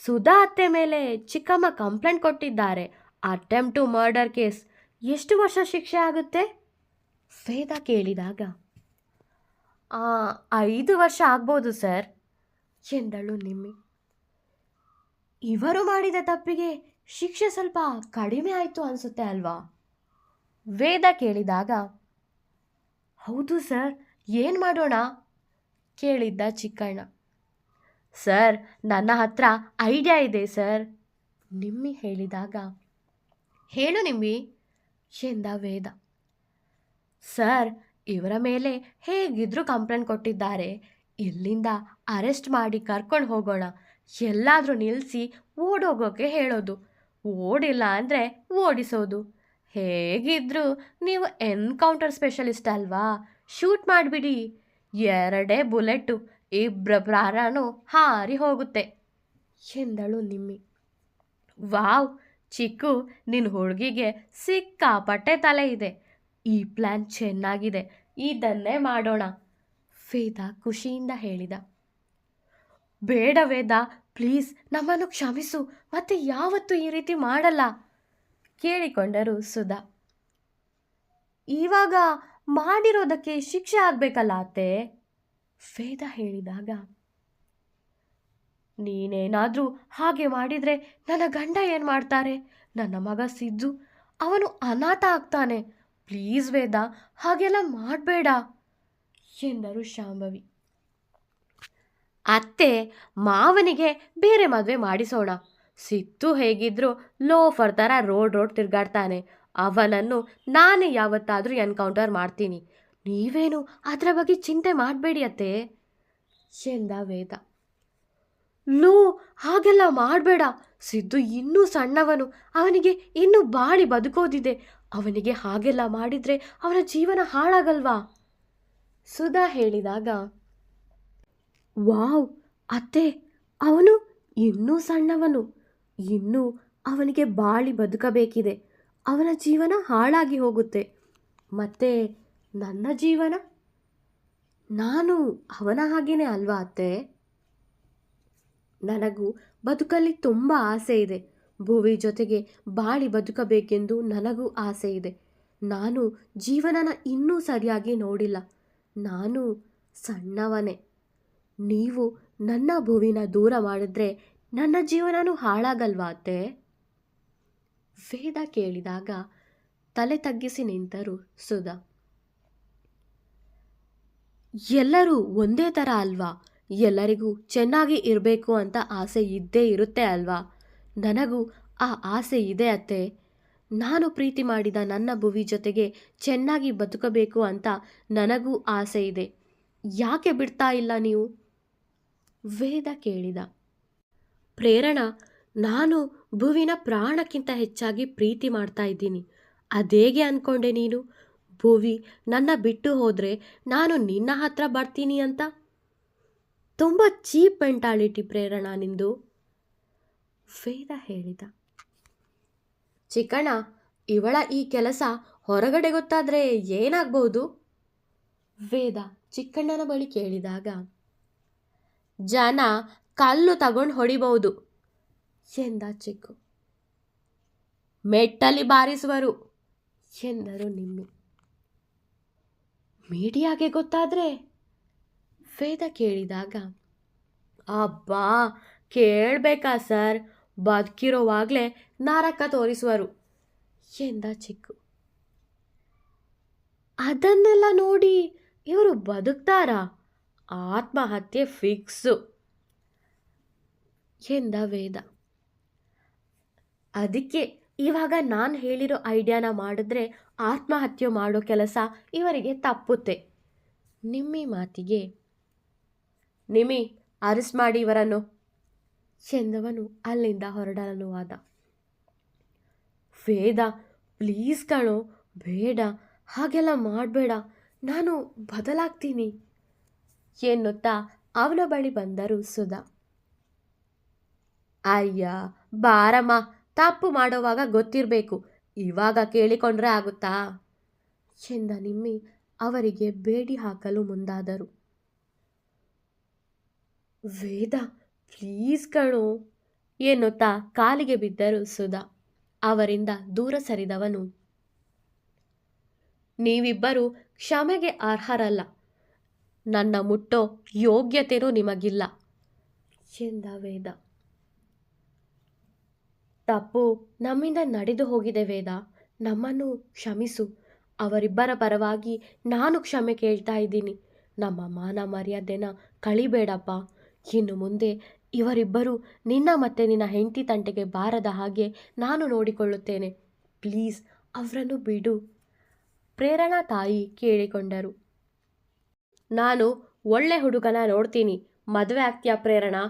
ಸುಧಾ ಅತ್ತೆ ಮೇಲೆ ಚಿಕ್ಕಮ್ಮ ಕಂಪ್ಲೇಂಟ್ ಕೊಟ್ಟಿದ್ದಾರೆ, ಅಟೆಂಪ್ಟ್ ಟು ಮರ್ಡರ್ ಕೇಸ್. ಎಷ್ಟು ವರ್ಷ ಶಿಕ್ಷೆ ಆಗುತ್ತೆ? ವೇದ ಕೇಳಿದಾಗ, 5 ವರ್ಷ ಆಗ್ಬೋದು ಸರ್ ಎಂದಳು ನಿಮ್ಮಿ. ಇವರು ಮಾಡಿದ ತಪ್ಪಿಗೆ ಶಿಕ್ಷೆ ಸ್ವಲ್ಪ ಕಡಿಮೆ ಆಯಿತು ಅನಿಸುತ್ತೆ ಅಲ್ವಾ? ವೇದ ಕೇಳಿದಾಗ, ಹೌದು ಸರ್, ಏನು ಮಾಡೋಣ ಕೇಳಿದ್ದ ಚಿಕ್ಕಣ್ಣ. ಸರ್, ನನ್ನ ಹತ್ರ ಐಡಿಯಾ ಇದೆ ಸರ್ ನಿಮ್ಮಿ ಹೇಳಿದಾಗ, ಹೇಳು ನಿಮ್ಮಿ ಎಂದ ವೇದ. ಸರ್, ಇವರ ಮೇಲೆ ಹೇಗಿದ್ರೂ ಕಂಪ್ಲೇಂಟ್ ಕೊಟ್ಟಿದ್ದಾರೆ, ಇಲ್ಲಿಂದ ಅರೆಸ್ಟ್ ಮಾಡಿ ಕರ್ಕೊಂಡು ಹೋಗೋಣ, ಎಲ್ಲಾದರೂ ನಿಲ್ಲಿಸಿ ಓಡೋಗೋಕೆ ಹೇಳೋದು, ಓಡಿಲ್ಲ ಅಂದರೆ ಓಡಿಸೋದು. ಹೇಗಿದ್ರೂ ನೀವು ಎನ್ಕೌಂಟರ್ ಸ್ಪೆಷಲಿಸ್ಟ್ ಅಲ್ವಾ, ಶೂಟ್ ಮಾಡಿಬಿಡಿ, 2 ಬುಲೆಟ್ಟು, 2 ಪ್ರಾಣನೂ ಹಾರಿ ಹೋಗುತ್ತೆ ಎಂದಳು ನಿಮ್ಮಿ. ವಾವ್ ಚಿಕ್ಕು, ನಿನ್ನ ಹುಡುಗಿಗೆ ಸಿಕ್ಕಾಪಟ್ಟೆ ತಲೆ ಇದೆ, ಈ ಪ್ಲ್ಯಾನ್ ಚೆನ್ನಾಗಿದೆ, ಇದನ್ನೇ ಮಾಡೋಣ ವೇದ ಖುಷಿಯಿಂದ ಹೇಳಿದ. ಬೇಡ ವೇದ, ಪ್ಲೀಸ್ ನಮ್ಮನ್ನು ಕ್ಷಮಿಸು, ಮತ್ತೆ ಯಾವತ್ತೂ ಈ ರೀತಿ ಮಾಡಲ್ಲ ಕೇಳಿಕೊಂಡರು ಸುಧಾ. ಇವಾಗ ಮಾಡಿರೋದಕ್ಕೆ ಶಿಕ್ಷೆ ಆಗಬೇಕಲ್ಲ ಅತ್ತೆ ವೇದ ಹೇಳಿದಾಗ, ನೀನೇನಾದರೂ ಹಾಗೆ ಮಾಡಿದರೆ ನನ್ನ ಗಂಡ ಏನು ಮಾಡ್ತಾರೆ? ನನ್ನ ಮಗ ಸಿದ್ದು, ಅವನು ಅನಾಥ ಆಗ್ತಾನೆ. ಪ್ಲೀಸ್ ವೇದ, ಹಾಗೆಲ್ಲ ಮಾಡಬೇಡ ಎಂದರು ಶಾಂಭವಿ. ಅತ್ತೆ, ಮಾವನಿಗೆ ಬೇರೆ ಮದುವೆ ಮಾಡಿಸೋಣ. ಸಿದ್ದು ಹೇಗಿದ್ರು ಲೋಫರ್ ಥರ ರೋಡ್ ತಿರುಗಾಡ್ತಾನೆ, ಅವನನ್ನು ನಾನೇ ಯಾವತ್ತಾದರೂ ಎನ್ಕೌಂಟರ್ ಮಾಡ್ತೀನಿ. ನೀವೇನು ಅದರ ಬಗ್ಗೆ ಚಿಂತೆ ಮಾಡಬೇಡಿ ಅತ್ತೆ ಎಂದ ವೇದ. ಲೋ, ಹಾಗೆಲ್ಲ ಮಾಡಬೇಡ, ಸಿದ್ದು ಇನ್ನೂ ಸಣ್ಣವನು, ಅವನಿಗೆ ಇನ್ನೂ ಬಾಳಿ ಬದುಕೋದಿದೆ, ಅವನಿಗೆ ಹಾಗೆಲ್ಲ ಮಾಡಿದರೆ ಅವನ ಜೀವನ ಹಾಳಾಗಲ್ವಾ ಸುಧಾ ಹೇಳಿದಾಗ, ವಾವ್ ಅತ್ತೆ, ಅವನು ಇನ್ನೂ ಸಣ್ಣವನು, ಇನ್ನೂ ಅವನಿಗೆ ಬಾಳಿ ಬದುಕಬೇಕಿದೆ, ಅವನ ಜೀವನ ಹಾಳಾಗಿ ಹೋಗುತ್ತೆ. ಮತ್ತೆ ನನ್ನ ಜೀವನ? ನಾನು ಅವನ ಹಾಗೇನೆ ಅಲ್ವಾ ಅತ್ತೆ? ನನಗೂ ಬದುಕಲ್ಲಿ ತುಂಬ ಆಸೆ ಇದೆ, ಭುವಿ ಜೊತೆಗೆ ಬಾಳಿ ಬದುಕಬೇಕೆಂದು ನನಗೂ ಆಸೆ ಇದೆ. ನಾನು ಜೀವನನ ಇನ್ನೂ ಸರಿಯಾಗಿ ನೋಡಿಲ್ಲ, ನಾನು ಸಣ್ಣವನೇ. ನೀವು ನನ್ನ ಭುವಿನ ದೂರ ಮಾಡಿದ್ರೆ ನನ್ನ ಜೀವನನೂ ಹಾಳಾಗಲ್ವಾ ಅತ್ತೆ ವೇದ ಕೇಳಿದಾಗ ತಲೆ ತಗ್ಗಿಸಿ ನಿಂತರು ಸುಧಾ. ಎಲ್ಲರೂ ಒಂದೇ ಥರ ಅಲ್ವಾ, ಎಲ್ಲರಿಗೂ ಚೆನ್ನಾಗಿ ಇರಬೇಕು ಅಂತ ಆಸೆ ಇದ್ದೇ ಇರುತ್ತೆ ಅಲ್ವಾ? ನನಗೂ ಆ ಆಸೆ ಇದೆ ಅತ್ತೆ. ನಾನು ಪ್ರೀತಿ ಮಾಡಿದ ನನ್ನ ಭುವಿ ಜೊತೆಗೆ ಚೆನ್ನಾಗಿ ಬದುಕಬೇಕು ಅಂತ ನನಗೂ ಆಸೆ ಇದೆ. ಯಾಕೆ ಬಿಡ್ತಾ ಇಲ್ಲ ನೀವು ವೇದ ಕೇಳಿದ. ಪ್ರೇರಣಾ, ನಾನು ಭುವಿನ ಪ್ರಾಣಕ್ಕಿಂತ ಹೆಚ್ಚಾಗಿ ಪ್ರೀತಿ ಮಾಡ್ತಾ ಇದ್ದೀನಿ. ಅದೇಗೆ ಅಂದ್ಕೊಂಡೆ ನೀನು? ಭುವಿ ನನ್ನ ಬಿಟ್ಟು ಹೋದರೆ ನಾನು ನಿನ್ನ ಹತ್ರ ಬರ್ತೀನಿ ಅಂತ? ತುಂಬ ಚೀಪ್ ಮೆಂಟಾಲಿಟಿ ಪ್ರೇರಣಾ ನಿಂದು ವೇದ ಹೇಳಿದ. ಚಿಕ್ಕಣ್ಣ, ಇವಳ ಈ ಕೆಲಸ ಹೊರಗಡೆ ಗೊತ್ತಾದರೆ ಏನಾಗ್ಬೋದು ವೇದ ಚಿಕ್ಕಣ್ಣನ ಬಳಿ ಕೇಳಿದಾಗ, ಜನ ಕಲ್ಲು ತಗೊಂಡು ಹೊಡಿಬಹುದು ಎಂದ ಚಿಕ್ಕು. ಮೆಟ್ಟಲಿ ಬಾರಿಸುವರು ಎಂದರು ನಿಮ್ಮಿ. ಮೀಡಿಯಾಗೆ ಗೊತ್ತಾದರೆ ವೇದ ಕೇಳಿದಾಗ, ಅಬ್ಬಾ ಕೇಳಬೇಕಾ ಸರ್, ಬದುಕಿರೋವಾಗಲೇ ನರಕ ತೋರಿಸುವರು ಎಂದ ಚಿಕ್ಕು. ಅದನ್ನೆಲ್ಲ ನೋಡಿ ಇವರು ಬದುಕ್ತಾರಾ? ಆತ್ಮಹತ್ಯೆ ಫಿಕ್ಸು ಎಂದ ವೇದ. ಅದಕ್ಕೆ ಇವಾಗ ನಾನು ಹೇಳಿರೋ ಐಡಿಯಾನ ಮಾಡಿದ್ರೆ ಆತ್ಮಹತ್ಯೆ ಮಾಡೋ ಕೆಲಸ ಇವರಿಗೆ ತಪ್ಪುತ್ತೆ. ನಿಮ್ಮಿ ಮಾತಿಗೆ ನಿಮ್ಮಿ ಅರೆಸ್ಟ್ ಮಾಡಿ ಇವರನ್ನು ಎಂದವನು ಅಲ್ಲಿಂದ ಹೊರಡಲನುವಾದ. ವೇದ, ಪ್ಲೀಸ್ ಕಣೋ, ಬೇಡ, ಹಾಗೆಲ್ಲ ಮಾಡಬೇಡ, ನಾನು ಬದಲಾಗ್ತೀನಿ ಎನ್ನುತ್ತಾ ಅವನ ಬಳಿ ಬಂದರು ಸುಧಾ. ಅಯ್ಯ ಬಾರಮ್ಮ, ತಪ್ಪು ಮಾಡೋವಾಗ ಗೊತ್ತಿರಬೇಕು, ಇವಾಗ ಕೇಳಿಕೊಂಡ್ರೆ ಆಗುತ್ತಾ ಎಂದ ನಿಮ್ಮಿ ಅವರಿಗೆ ಬೇಡಿ ಹಾಕಲು ಮುಂದಾದರು. ವೇದ, ಪ್ಲೀಸ್ ಕಣೋ ಎನ್ನುತ್ತಾ ಕಾಲಿಗೆ ಬಿದ್ದರು ಸುಧಾ. ಅವರಿಂದ ದೂರ ಸರಿದವನು, ನೀವಿಬ್ಬರು ಕ್ಷಮೆಗೆ ಅರ್ಹರಲ್ಲ, ನನ್ನ ಮುಟ್ಟೋ ಯೋಗ್ಯತೆಯೂ ನಿಮಗಿಲ್ಲ ಎಂದ ವೇದ. ತಪ್ಪು ನಮ್ಮಿಂದ ನಡೆದು ಹೋಗಿದೆ ವೇದ, ನಮ್ಮನ್ನು ಕ್ಷಮಿಸು. ಅವರಿಬ್ಬರ ಪರವಾಗಿ ನಾನು ಕ್ಷಮೆ ಕೇಳ್ತಾ ಇದ್ದೀನಿ. ನಮ್ಮ ಮಾನ ಮರ್ಯಾದೆನ ಕಳಿಬೇಡಪ್ಪ. ಇನ್ನು ಮುಂದೆ ಇವರಿಬ್ಬರು ನಿನ್ನ ಮತ್ತೆ ನಿನ್ನ ಹೆಂಡತಿ ತಂಟೆಗೆ ಬಾರದ ಹಾಗೆ ನಾನು ನೋಡಿಕೊಳ್ಳುತ್ತೇನೆ. ಪ್ಲೀಸ್ ಅವರನ್ನು ಬಿಡು ಪ್ರೇರಣಾ ತಾಯಿ ಕೇಳಿಕೊಂಡರು. ನಾನು ಒಳ್ಳೆ ಹುಡುಗನ ನೋಡ್ತೀನಿ, ಮದುವೆ ಆಗ್ತೀಯಾ ಪ್ರೇರಣಾ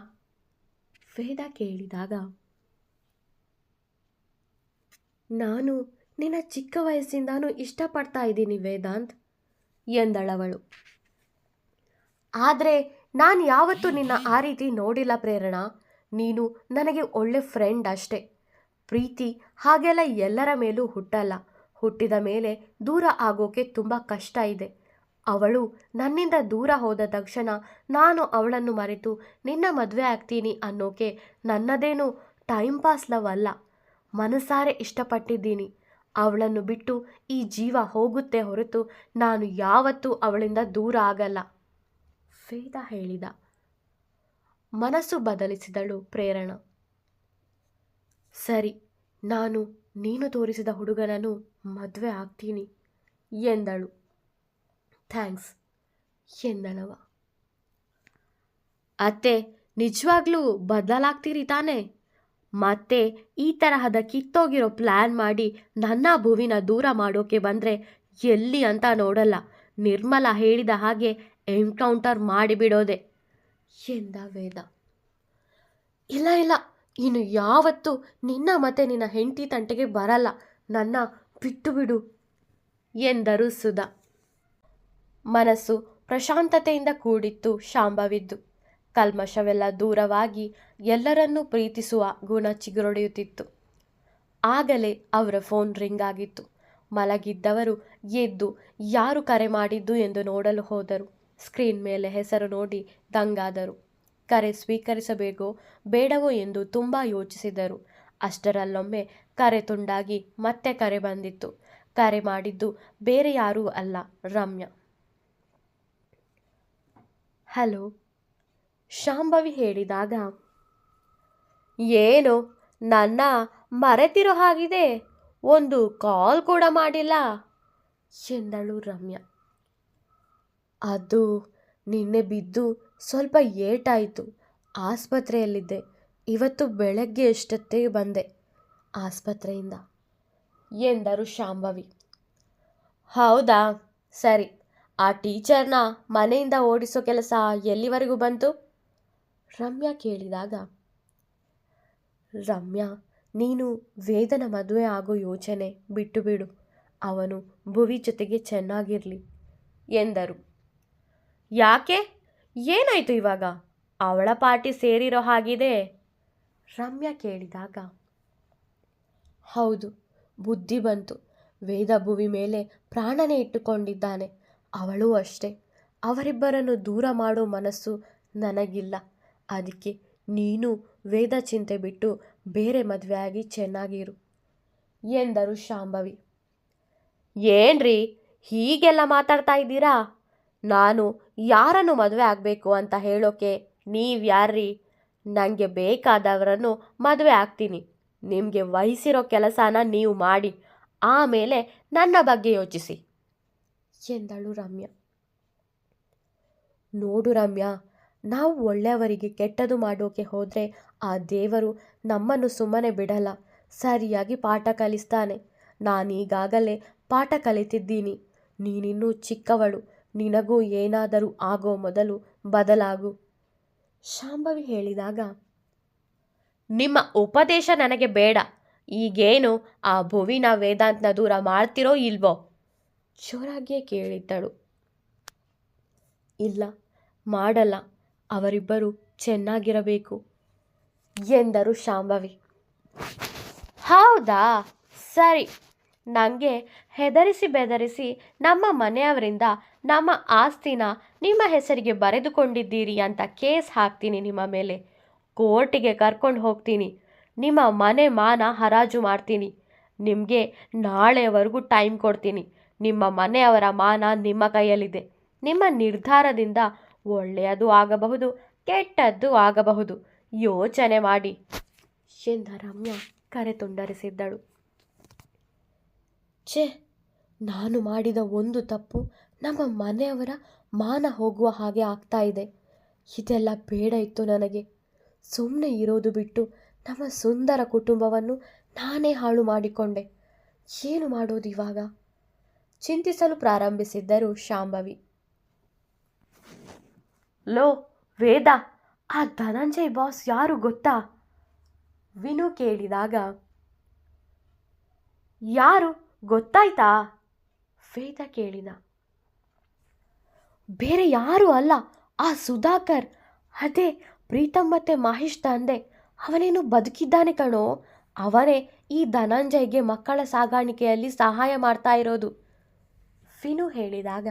ವೇದ ಕೇಳಿದಾಗ. ನಾನು ನಿನ್ನ ಚಿಕ್ಕ ವಯಸ್ಸಿಂದಾನು ಇಷ್ಟಪಡ್ತಾ ಇದ್ದೀನಿ ವೇದಾಂತ್ ಎಂದಳವಳು. ಆದರೆ ನಾನು ಯಾವತ್ತೂ ನಿನ್ನ ಆ ರೀತಿ ನೋಡಿಲ್ಲ ಪ್ರೇರಣಾ. ನೀನು ನನಗೆ ಒಳ್ಳೆ ಫ್ರೆಂಡ್ ಅಷ್ಟೆ. ಪ್ರೀತಿ ಹಾಗೆಲ್ಲ ಎಲ್ಲರ ಮೇಲೂ ಹುಟ್ಟಲ್ಲ. ಹುಟ್ಟಿದ ಮೇಲೆ ದೂರ ಆಗೋಕೆ ತುಂಬ ಕಷ್ಟ ಇದೆ. ಅವಳು ನನ್ನಿಂದ ದೂರ ಹೋದ ತಕ್ಷಣ ನಾನು ಅವಳನ್ನು ಮರೆತು ನಿನ್ನ ಮದುವೆ ಆಗ್ತೀನಿ ಅನ್ನೋಕೆ ನನ್ನದೇನು ಟೈಮ್ ಪಾಸ್ ಲವ್ ಅಲ್ಲ. ಮನಸಾರೆ ಇಷ್ಟಪಟ್ಟಿದ್ದೀನಿ. ಅವಳನ್ನು ಬಿಟ್ಟು ಈ ಜೀವ ಹೋಗುತ್ತೆ ಹೊರತು ನಾನು ಯಾವತ್ತೂ ಅವಳಿಂದ ದೂರ ಆಗಲ್ಲ ವೇದ ಹೇಳಿದ. ಮನಸ್ಸು ಬದಲಿಸಿದಳು ಪ್ರೇರಣಾ. ಸರಿ, ನಾನು ನೀನು ತೋರಿಸಿದ ಹುಡುಗನನ್ನು ಮದುವೆ ಆಗ್ತೀನಿ ಎಂದಳು. ಥ್ಯಾಂಕ್ಸ್ ಎಂದನವ. ಅತ್ತೆ, ನಿಜವಾಗ್ಲೂ ಬದಲಾಗ್ತೀರಿ ತಾನೇ? ಮತ್ತೆ ಈ ತರಹದ ಕಿತ್ತೋಗಿರೋ ಪ್ಲ್ಯಾನ್ ಮಾಡಿ ನನ್ನ ಭುವಿನ ದೂರ ಮಾಡೋಕೆ ಬಂದರೆ ಎಲ್ಲಿ ಅಂತ ನೋಡಲ್ಲ. ನಿರ್ಮಲ ಹೇಳಿದ ಹಾಗೆ ಎನ್ಕೌಂಟರ್ ಮಾಡಿಬಿಡೋದೆ ಎಂದ ವೇದ. ಇಲ್ಲ ಇಲ್ಲ, ಇನ್ನು ಯಾವತ್ತೂ ನಿನ್ನ ಮತ್ತೆ ನಿನ್ನ ಹೆಂಡತಿ ತಂಟೆಗೆ ಬರಲ್ಲ, ನನ್ನ ಬಿಟ್ಟು ಬಿಡು ಎಂದರು ಸುಧಾ. ಮನಸ್ಸು ಪ್ರಶಾಂತತೆಯಿಂದ ಕೂಡಿತ್ತು ಶಾಂಭವಿದ್ದು. ಕಲ್ಮಶವೆಲ್ಲ ದೂರವಾಗಿ ಎಲ್ಲರನ್ನೂ ಪ್ರೀತಿಸುವ ಗುಣ ಚಿಗುರೊಡೆಯುತ್ತಿತ್ತು. ಆಗಲೇ ಅವರ ಫೋನ್ ರಿಂಗ್ ಆಗಿತ್ತು. ಮಲಗಿದ್ದವರು ಎದ್ದು ಯಾರು ಕರೆ ಮಾಡಿದ್ದು ಎಂದು ನೋಡಲು ಹೋದರು. ಸ್ಕ್ರೀನ್ ಮೇಲೆ ಹೆಸರು ನೋಡಿ ದಂಗಾದರು. ಕರೆ ಸ್ವೀಕರಿಸಬೇಕೋ ಬೇಡವೋ ಎಂದು ತುಂಬ ಯೋಚಿಸಿದರು. ಅಷ್ಟರಲ್ಲೊಮ್ಮೆ ಕರೆ ತುಂಡಾಗಿ ಮತ್ತೆ ಕರೆ ಬಂದಿತ್ತು. ಕರೆ ಮಾಡಿದ್ದು ಬೇರೆ ಯಾರೂ ಅಲ್ಲ, ರಮ್ಯಾ. ಹಲೋ ಶಾಂಭವಿ ಹೇಳಿದಾಗ, ಏನು ನನ್ನ ಮರೆತಿರೋ ಹಾಗಿದೆ, ಒಂದು ಕಾಲ್ ಕೂಡ ಮಾಡಿಲ್ಲ ಎಂದಳು ರಮ್ಯಾ. ಅದು ನಿನ್ನೆ ಬಿದ್ದು ಸ್ವಲ್ಪ ಏಟಾಯಿತು, ಆಸ್ಪತ್ರೆಯಲ್ಲಿದ್ದೆ. ಇವತ್ತು ಬೆಳಗ್ಗೆ ಎಷ್ಟೊತ್ತಿಗೆ ಬಂದೆ ಆಸ್ಪತ್ರೆಯಿಂದ ಎಂದರು ಶಾಂಭವಿ. ಹೌದಾ, ಸರಿ. ಆ ಟೀಚರ್ನ ಮನೆಯಿಂದ ಓಡಿಸೋ ಕೆಲಸ ಎಲ್ಲಿವರೆಗೂ ಬಂತು ರಮ್ಯಾ ಕೇಳಿದಾಗ, ರಮ್ಯಾ, ನೀನು ವೇದನ ಮದುವೆ ಆಗೋ ಯೋಚನೆ ಬಿಟ್ಟು ಬಿಡು. ಅವನು ಭುವಿ ಜೊತೆಗೆ ಚೆನ್ನಾಗಿರಲಿ ಎಂದರು. ಯಾಕೆ, ಏನಾಯಿತು ಇವಾಗ? ಅವಳ ಪಾರ್ಟಿ ಸೇರಿರೋ ಹಾಗಿದೆ ರಮ್ಯಾ ಕೇಳಿದಾಗ. ಹೌದು, ಬುದ್ಧಿ ಬಂತು. ವೇದ ಭುವಿ ಮೇಲೆ ಪ್ರಾಣನೇ ಇಟ್ಟುಕೊಂಡಿದ್ದಾನೆ. ಅವಳೂ ಅಷ್ಟೇ. ಅವರಿಬ್ಬರನ್ನು ದೂರ ಮಾಡೋ ಮನಸ್ಸು ನನಗಿಲ್ಲ. ಅದಕ್ಕೆ ನೀನು ವೇದ ಚಿಂತೆ ಬಿಟ್ಟು ಬೇರೆ ಮದುವೆ ಆಗಿ ಚೆನ್ನಾಗಿರು ಎಂದರು ಶಾಂಭವಿ. ಏನ್ರಿ ಹೀಗೆಲ್ಲ ಮಾತಾಡ್ತಾ ಇದ್ದೀರಾ? ನಾನು ಯಾರನ್ನು ಮದುವೆ ಆಗಬೇಕು ಅಂತ ಹೇಳೋಕೆ ನೀವ್ಯಾರ್ರಿ? ನನಗೆ ಬೇಕಾದವರನ್ನು ಮದುವೆ ಆಗ್ತೀನಿ. ನಿಮಗೆ ವಹಿಸಿರೋ ಕೆಲಸನ ನೀವು ಮಾಡಿ, ಆಮೇಲೆ ನನ್ನ ಬಗ್ಗೆ ಯೋಚಿಸಿ ಎಂದಳು ರಮ್ಯಾ. ನೋಡು ರಮ್ಯಾ, ನಾವು ಒಳ್ಳೆಯವರಿಗೆ ಕೆಟ್ಟದು ಮಾಡೋಕೆ ಹೋದರೆ ಆ ದೇವರು ನಮ್ಮನ್ನು ಸುಮ್ಮನೆ ಬಿಡಲ್ಲ, ಸರಿಯಾಗಿ ಪಾಠ ಕಲಿಸ್ತಾನೆ. ನಾನೀಗಾಗಲೇ ಪಾಠ ಕಲಿತಿದ್ದೀನಿ. ನೀನಿನ್ನೂ ಚಿಕ್ಕವಳು, ನಿನಗೂ ಏನಾದರೂ ಆಗೋ ಮೊದಲು ಬದಲಾಗು. ಶಾಂಭವಿ ಹೇಳಿದಾಗ, ನಿಮ್ಮ ಉಪದೇಶ ನನಗೆ ಬೇಡ. ಈಗೇನು ಆ ಭುವಿನ ವೇದಾಂತನ ದೂರ ಮಾಡ್ತಿರೋ ಇಲ್ವೋ? ಜೋರಾಗಿಯೇ ಕೇಳಿದ್ದಳು. ಇಲ್ಲ, ಮಾಡಲ್ಲ. ಅವರಿಬ್ಬರು ಚೆನ್ನಾಗಿರಬೇಕು ಎಂದರು ಶಾಂಭವಿ. ಹೌದಾ, ಸರಿ. ನನಗೆ ಹೆದರಿಸಿ ಬೆದರಿಸಿ ನಮ್ಮ ಮನೆಯವರಿಂದ ನಮ್ಮ ಆಸ್ತಿನ ನಿಮ್ಮ ಹೆಸರಿಗೆ ಬರೆದುಕೊಂಡಿದ್ದೀರಿ ಅಂತ ಕೇಸ್ ಹಾಕ್ತೀನಿ ನಿಮ್ಮ ಮೇಲೆ. ಕೋರ್ಟಿಗೆ ಕರ್ಕೊಂಡು ಹೋಗ್ತೀನಿ. ನಿಮ್ಮ ಮನೆ ಮಾನ ಹರಾಜು ಮಾಡ್ತೀನಿ. ನಿಮಗೆ ನಾಳೆವರೆಗೂ ಟೈಮ್ ಕೊಡ್ತೀನಿ. ನಿಮ್ಮ ಮನೆಯವರ ಮಾನ ನಿಮ್ಮ ಕೈಯಲ್ಲಿದೆ. ನಿಮ್ಮ ನಿರ್ಧಾರದಿಂದ ಒಳ್ಳೆಯದು ಆಗಬಹುದು, ಕೆಟ್ಟದ್ದು ಆಗಬಹುದು. ಯೋಚನೆ ಮಾಡಿ ಎಂದ ರಮ್ಯಾ ಕರೆ ತುಂಡರಿಸಿದ್ದಳು. ಛೇ, ನಾನು ಮಾಡಿದ ಒಂದು ತಪ್ಪು ನಮ್ಮ ಮನೆಯವರ ಮಾನ ಹೋಗುವ ಹಾಗೆ ಆಗ್ತಾ ಇದೆ. ಇದೆಲ್ಲ ಬೇಡ ಇತ್ತು ನನಗೆ. ಸುಮ್ಮನೆ ಇರೋದು ಬಿಟ್ಟು ನಮ್ಮ ಸುಂದರ ಕುಟುಂಬವನ್ನು ನಾನೇ ಹಾಳು ಮಾಡಿಕೊಂಡೆ. ಏನು ಮಾಡೋದು ಇವಾಗ? ಚಿಂತಿಸಲು ಪ್ರಾರಂಭಿಸಿದ್ದರು ಶಾಂಭವಿ. ಲೋ ವೇದ, ಆ ಧನಂಜಯ್ ಬಾಸ್ ಯಾರು ಗೊತ್ತಾ? ವಿನು ಕೇಳಿದಾಗ, ಯಾರು ಗೊತ್ತಾಯ್ತಾ? ವೇದ ಕೇಳಿದ. ಬೇರೆ ಯಾರು ಅಲ್ಲ, ಆ ಸುಧಾಕರ್. ಅದೇ ಪ್ರೀತಮ್ ಮತ್ತೆ ಮಹೇಶ್ ತಂದೆ. ಅವನೇನು ಬದುಕಿದ್ದಾನೆ ಕಣೋ. ಅವನೇ ಈ ಧನಂಜಯ್ಗೆ ಮಕ್ಕಳ ಸಾಗಾಣಿಕೆಯಲ್ಲಿ ಸಹಾಯ ಮಾಡ್ತಾ ಇರೋದು. ವಿನು ಹೇಳಿದಾಗ,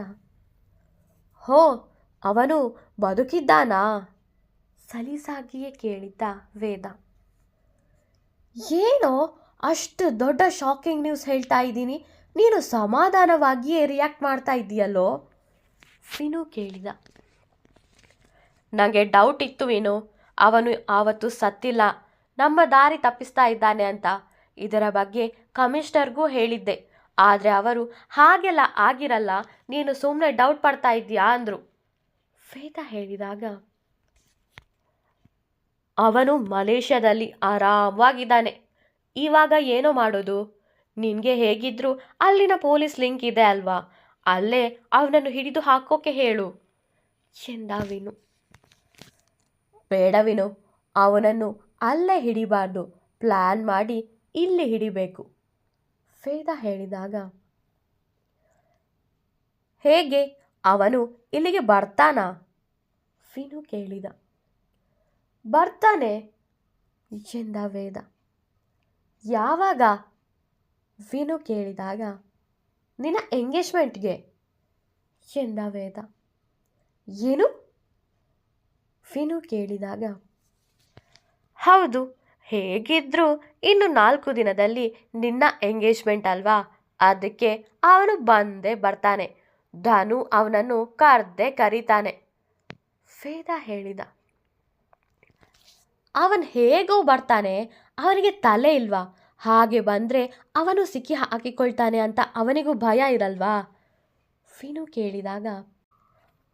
ಹೋ, ಅವನು ಬದುಕಿದ್ದಾನಾ? ಸಲೀಸಾಗಿಯೇ ಕೇಳಿದ್ದ ವೇದ. ಏನೋ ಅಷ್ಟು ದೊಡ್ಡ ಶಾಕಿಂಗ್ ನ್ಯೂಸ್ ಹೇಳ್ತಾ ಇದ್ದೀನಿ, ನೀನು ಸಮಾಧಾನವಾಗಿಯೇ ರಿಯಾಕ್ಟ್ ಮಾಡ್ತಾ ಇದ್ದೀಯಲ್ಲೋ? ವಿನು ಕೇಳಿದ. ನನಗೆ ಡೌಟ್ ಇತ್ತು ವಿನು, ಅವನು ಆವತ್ತು ಸತ್ತಿಲ್ಲ, ನಮ್ಮ ದಾರಿ ತಪ್ಪಿಸ್ತಾ ಇದ್ದಾನೆ ಅಂತ. ಇದರ ಬಗ್ಗೆ ಕಮಿಷನರ್ಗೂ ಹೇಳಿದ್ದೆ. ಆದರೆ ಅವರು ಹಾಗೆಲ್ಲ ಆಗಿರಲ್ಲ, ನೀನು ಸುಮ್ಮನೆ ಡೌಟ್ ಪಡ್ತಾ ಇದ್ದೀಯಾ ಅಂದರು. ವೇದ ಹೇಳಿದಾಗ, ಅವನು ಮಲೇಷ್ಯಾದಲ್ಲಿ ಆರಾಮವಾಗಿದ್ದಾನೆ. ಇವಾಗ ಏನೋ ಮಾಡೋದು? ನಿನಗೆ ಹೇಗಿದ್ರು ಅಲ್ಲಿನ ಪೊಲೀಸ್ ಲಿಂಕ್ ಇದೆ ಅಲ್ವಾ, ಅಲ್ಲೇ ಅವನನ್ನು ಹಿಡಿದು ಹಾಕೋಕೆ ಹೇಳು ಎಂದ ವಿನು. ಬೇಡ ವಿನು, ಅವನನ್ನು ಅಲ್ಲೇ ಹಿಡಿಬಾರ್ದು, ಪ್ಲ್ಯಾನ್ ಮಾಡಿ ಇಲ್ಲಿ ಹಿಡಿಬೇಕು. ವೇದ ಹೇಳಿದಾಗ, ಹೇಗೆ? ಅವನು ಇಲ್ಲಿಗೆ ಬರ್ತಾನಾ? ವಿನು ಕೇಳಿದ. ಬರ್ತಾನೆ ಎಂದ ವೇದ. ಯಾವಾಗ? ವಿನು ಕೇಳಿದಾಗ, ನಿನ್ನ ಎಂಗೇಜ್ಮೆಂಟ್ಗೆ ಎಂದ ವೇದ. ಏನು? ವಿನು ಕೇಳಿದಾಗ, ಹೌದು, ಹೇಗಿದ್ರೂ ಇನ್ನು 4 ದಿನದಲ್ಲಿ ನಿನ್ನ ಎಂಗೇಜ್ಮೆಂಟ್ ಅಲ್ವಾ, ಅದಕ್ಕೆ ಅವನು ಬಂದೇ ಬರ್ತಾನೆ. ಧನು ಅವನನ್ನು ಕರೆದೇ ಕರೀತಾನೆ. ವೇದ ಹೇಳಿದ. ಅವನು ಹೇಗೋ ಬರ್ತಾನೆ, ಅವನಿಗೆ ತಲೆ ಇಲ್ವಾ? ಹಾಗೆ ಬಂದರೆ ಅವನು ಸಿಕ್ಕಿ ಹಾಕಿಕೊಳ್ತಾನೆ ಅಂತ ಅವನಿಗೂ ಭಯ ಇರಲ್ವಾ? ವಿನು ಕೇಳಿದಾಗ,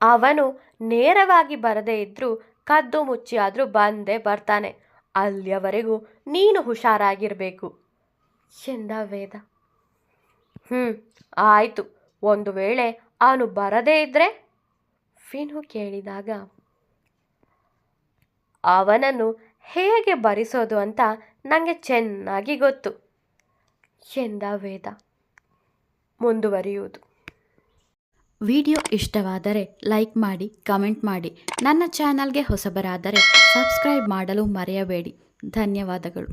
ಅವನು ನೇರವಾಗಿ ಬರದೇ ಇದ್ದರೂ ಕದ್ದು ಮುಚ್ಚಿ ಆದರೂ ಬಂದೇ ಬರ್ತಾನೆ. ಅಲ್ಲಿಯವರೆಗೂ ನೀನು ಹುಷಾರಾಗಿರಬೇಕು ಎಂದ ವೇದ. ಆಯಿತು. ಒಂದು ವೇಳೆ ಅವನು ಬರದೇ ಇದ್ದರೆ? ವಿನು ಕೇಳಿದಾಗ, ಅವನನ್ನು ಹೇಗೆ ಬರಿಸೋದು ಅಂತ ನನಗೆ ಚೆನ್ನಾಗಿ ಗೊತ್ತು ಎಂದ ವೇದ. ಮುಂದುವರಿಯುವುದು. ವಿಡಿಯೋ ಇಷ್ಟವಾದರೆ ಲೈಕ್ ಮಾಡಿ, ಕಮೆಂಟ್ ಮಾಡಿ. ನನ್ನ ಚಾನಲ್ಗೆ ಹೊಸಬರಾದರೆ ಸಬ್ಸ್ಕ್ರೈಬ್ ಮಾಡಲು ಮರೆಯಬೇಡಿ. ಧನ್ಯವಾದಗಳು.